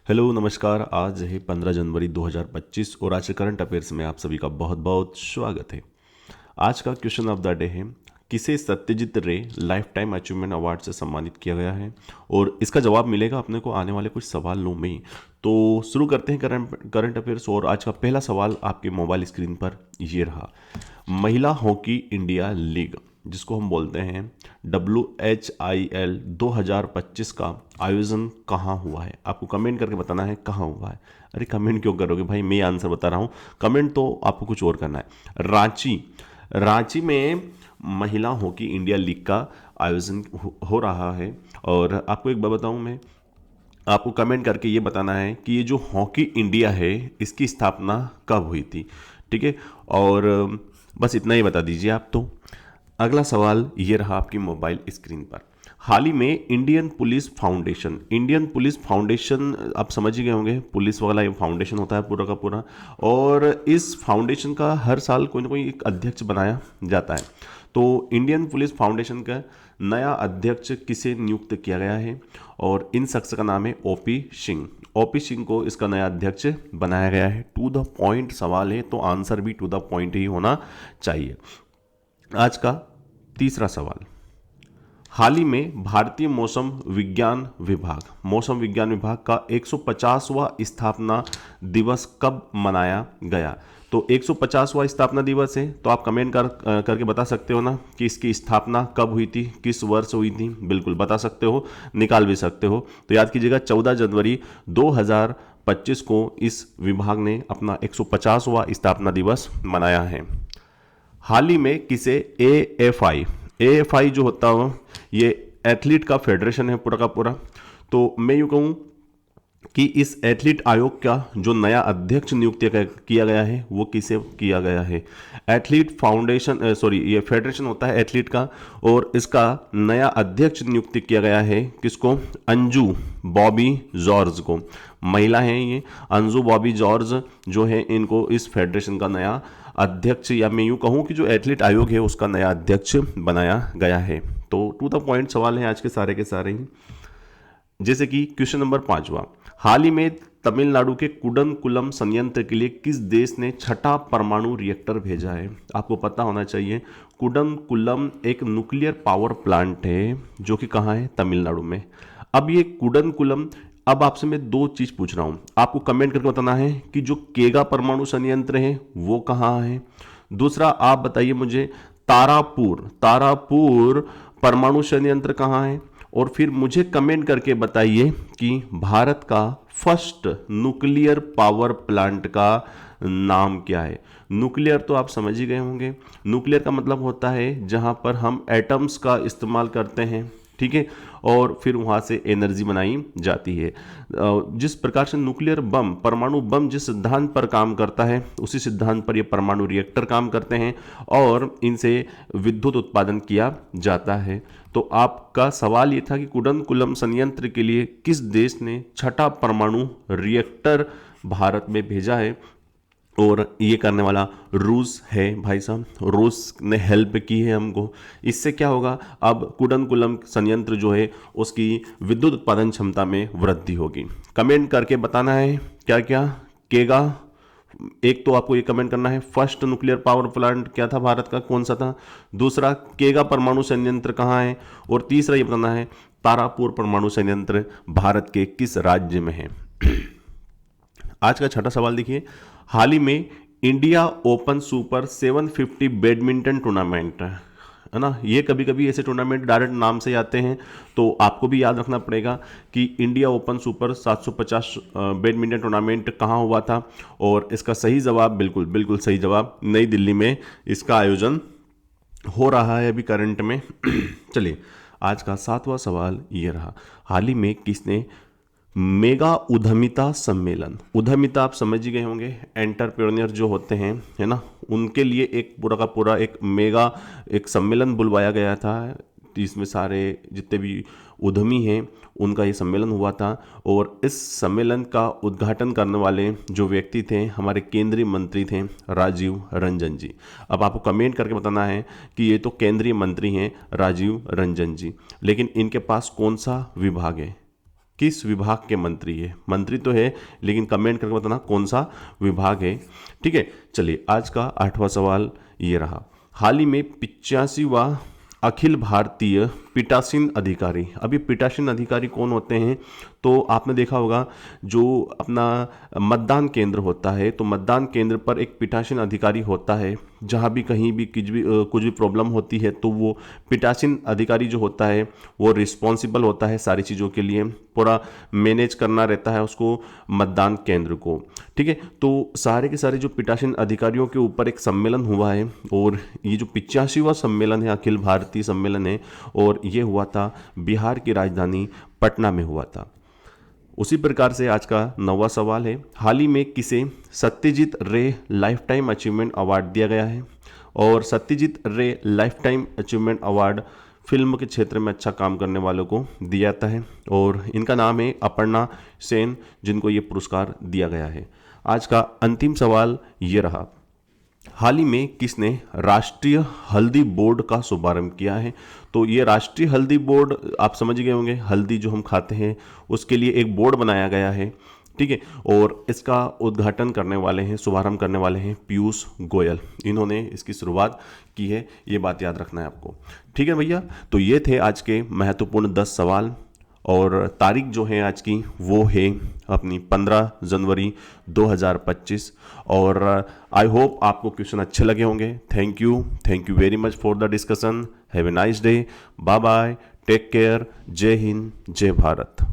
Hello नमस्कार। आज है 15 जनवरी 2025 और आज के करंट अफेयर्स में आप सभी का बहुत बहुत स्वागत है। आज का क्वेश्चन ऑफ द डे है, किसे सत्यजीत रे लाइफ टाइम अचीवमेंट अवार्ड से सम्मानित किया गया है। और इसका जवाब मिलेगा अपने को आने वाले कुछ सवालों में ही। तो शुरू करते हैं करंट अफेयर्स। और आज का पहला सवाल आपके मोबाइल स्क्रीन पर ये रहा। महिला हॉकी इंडिया लीग, जिसको हम बोलते हैं WHIL 2025 का आयोजन कहाँ हुआ है। आपको कमेंट करके बताना है कहाँ हुआ है। अरे कमेंट क्यों करोगे भाई, मैं आंसर बता रहा हूँ। कमेंट तो आपको कुछ और करना है। रांची, रांची में महिला हॉकी इंडिया लीग का आयोजन हो रहा है। और आपको एक बात बताऊँ मैं, आपको कमेंट करके ये बताना है कि ये जो हॉकी इंडिया है इसकी स्थापना कब हुई थी। ठीक है, और बस इतना ही बता दीजिए आप। तो अगला सवाल ये रहा आपकी मोबाइल स्क्रीन पर। हाल ही में Indian police foundation, Indian police foundation आप समझ ही गए होंगे, पुलिस वाला ये फाउंडेशन होता है पूरा का पूरा। और इस फाउंडेशन का हर साल कोई ना कोई एक अध्यक्ष बनाया जाता है। तो इंडियन पुलिस फाउंडेशन का नया अध्यक्ष किसे नियुक्त किया गया है, और इन शख्स का नाम है OP सिंह। OP सिंह को इसका नया अध्यक्ष बनाया गया है। टू द पॉइंट सवाल है तो आंसर भी टू द पॉइंट ही होना चाहिए। आज का तीसरा सवाल, हाल ही में भारतीय मौसम विज्ञान विभाग का 150वां स्थापना दिवस कब मनाया गया। तो 150वां स्थापना दिवस है, तो आप कमेंट करके बता सकते हो ना कि इसकी स्थापना कब हुई थी, किस वर्ष हुई थी। बिल्कुल बता सकते हो, निकाल भी सकते हो। तो याद कीजिएगा 14 जनवरी 2025 को इस विभाग ने अपना 150वां स्थापना दिवस मनाया है। हाल ही में किसे AFI जो होता हो, ये एथलीट का फेडरेशन है पूरा का पूरा। तो मैं यूँ कहूँ कि इस एथलीट आयोग का जो नया अध्यक्ष नियुक्त किया गया है वो किसे किया गया है। एथलीट फाउंडेशन ये फेडरेशन होता है एथलीट का, और इसका नया अध्यक्ष नियुक्त किया गया है किसको, अंजू बॉबी जॉर्ज को। महिला हैं ये अंजू बॉबी जॉर्ज जो है, इनको इस फेडरेशन का नया अध्यक्ष, या मैं यूँ कहूँ कि जो एथलीट आयोग है उसका नया अध्यक्ष बनाया गया है। तो टू द पॉइंट सवाल है आज के सारे ही। जैसे कि क्वेश्चन नंबर 5वां, हाल ही में तमिलनाडु के कुडनकुलम संयंत्र के लिए किस देश ने छठा परमाणु रिएक्टर भेजा है। आपको पता होना चाहिए, कुडनकुलम एक न्यूक्लियर पावर प्लांट है जो कि कहाँ है, तमिलनाडु में। अब ये कुडनकुलम, अब आपसे मैं दो चीज पूछ रहा हूं, आपको कमेंट करके बताना है कि जो केगा परमाणु संयंत्र है वो कहाँ है। दूसरा आप बताइए मुझे, तारापुर तारापुर परमाणु संयंत्र कहाँ है। और फिर मुझे कमेंट करके बताइए कि भारत का फर्स्ट न्यूक्लियर पावर प्लांट का नाम क्या है। न्यूक्लियर तो आप समझ ही गए होंगे, न्यूक्लियर का मतलब होता है जहां पर हम एटम्स का इस्तेमाल करते हैं, ठीक है, और फिर वहाँ से एनर्जी बनाई जाती है। जिस प्रकार से न्यूक्लियर बम, परमाणु बम जिस सिद्धांत पर काम करता है उसी सिद्धांत पर ये परमाणु रिएक्टर काम करते हैं और इनसे विद्युत उत्पादन किया जाता है। तो आपका सवाल ये था कि कुडनकुलम संयंत्र के लिए किस देश ने छठा परमाणु रिएक्टर भारत में भेजा है, और ये करने वाला रूस है भाई साहब। रूस ने हेल्प की है हमको। इससे क्या होगा, अब कुडनकुलम संयंत्र जो है उसकी विद्युत उत्पादन क्षमता में वृद्धि होगी। कमेंट करके बताना है क्या क्या केगा। एक तो आपको ये कमेंट करना है फर्स्ट न्यूक्लियर पावर प्लांट क्या था भारत का, कौन सा था। दूसरा केगा परमाणु संयंत्र कहाँ है। और तीसरा ये बताना है तारापुर परमाणु संयंत्र भारत के किस राज्य में है। आज का छठा सवाल देखिए, हाल ही में India open super 750 badminton tournament है ना, ये कभी कभी ऐसे टूर्नामेंट डायरेक्ट नाम से आते हैं, तो आपको भी याद रखना पड़ेगा कि India open super 750 badminton tournament कहाँ हुआ था। और इसका सही जवाब, बिल्कुल बिल्कुल सही जवाब, नई दिल्ली में इसका आयोजन हो रहा है अभी करंट में। चलिए आज का 7वां सवाल ये रहा, हाल ही में किसने मेगा उद्यमिता सम्मेलन, उद्यमिता आप समझ ही गए होंगे, एंटरप्रेन्योर जो होते हैं है ना, उनके लिए एक पूरा का पूरा एक मेगा एक सम्मेलन बुलवाया गया था। इसमें सारे जितने भी उद्यमी हैं उनका ये सम्मेलन हुआ था। और इस सम्मेलन का उद्घाटन करने वाले जो व्यक्ति थे हमारे केंद्रीय मंत्री थे राजीव रंजन जी। अब आपको कमेंट करके बताना है कि ये तो केंद्रीय मंत्री हैं राजीव रंजन जी, लेकिन इनके पास कौन सा विभाग है, किस विभाग के मंत्री है? मंत्री तो है लेकिन कमेंट करके बताना कौन सा विभाग है। ठीक है, चलिए आज का 8वां सवाल ये रहा। हाल ही में 85वां अखिल भारतीय पीठासीन अधिकारी। अभी पीठासीन अधिकारी कौन होते हैं? तो आपने देखा होगा जो अपना मतदान केंद्र होता है, तो मतदान केंद्र पर एक पीठासीन अधिकारी होता है। जहाँ भी कहीं भी कुछ भी प्रॉब्लम होती है तो वो पीठासीन अधिकारी जो होता है वो रिस्पॉन्सिबल होता है सारी चीज़ों के लिए, पूरा मैनेज करना रहता है उसको मतदान केंद्र को। ठीक है, तो सारे के सारे जो पीठासीन अधिकारियों के ऊपर एक सम्मेलन हुआ है और ये जो 85वां सम्मेलन है, अखिल भारतीय सम्मेलन है, और ये हुआ था बिहार की राजधानी पटना में हुआ था। उसी प्रकार से आज का 9वां सवाल है। हाल ही में किसे सत्यजीत रे लाइफ टाइम अचीवमेंट अवार्ड दिया गया है? और सत्यजीत रे life time achievement award film के क्षेत्र में अच्छा काम करने वालों को दिया जाता है और इनका नाम है अपर्णा सेन, जिनको ये पुरस्कार दिया गया है। आज का अंतिम सवाल ये रहा। हाल ही में किसने राष्ट्रीय हल्दी बोर्ड का शुभारंभ किया है? तो ये राष्ट्रीय हल्दी बोर्ड आप समझ गए होंगे, हल्दी जो हम खाते हैं उसके लिए एक बोर्ड बनाया गया है। ठीक है, और इसका उद्घाटन करने वाले हैं, शुभारंभ करने वाले हैं पीयूष गोयल। इन्होंने इसकी शुरुआत की है, ये बात याद रखना है आपको। ठीक है भैया, तो ये थे आज के महत्वपूर्ण 10 सवाल और तारीख जो है आज की वो है अपनी 15 जनवरी 2025 और आई होप आपको क्वेश्चन अच्छे लगे होंगे। Thank you very much for the discussion. Have a nice day, bye bye, take care, जय हिंद, जय भारत।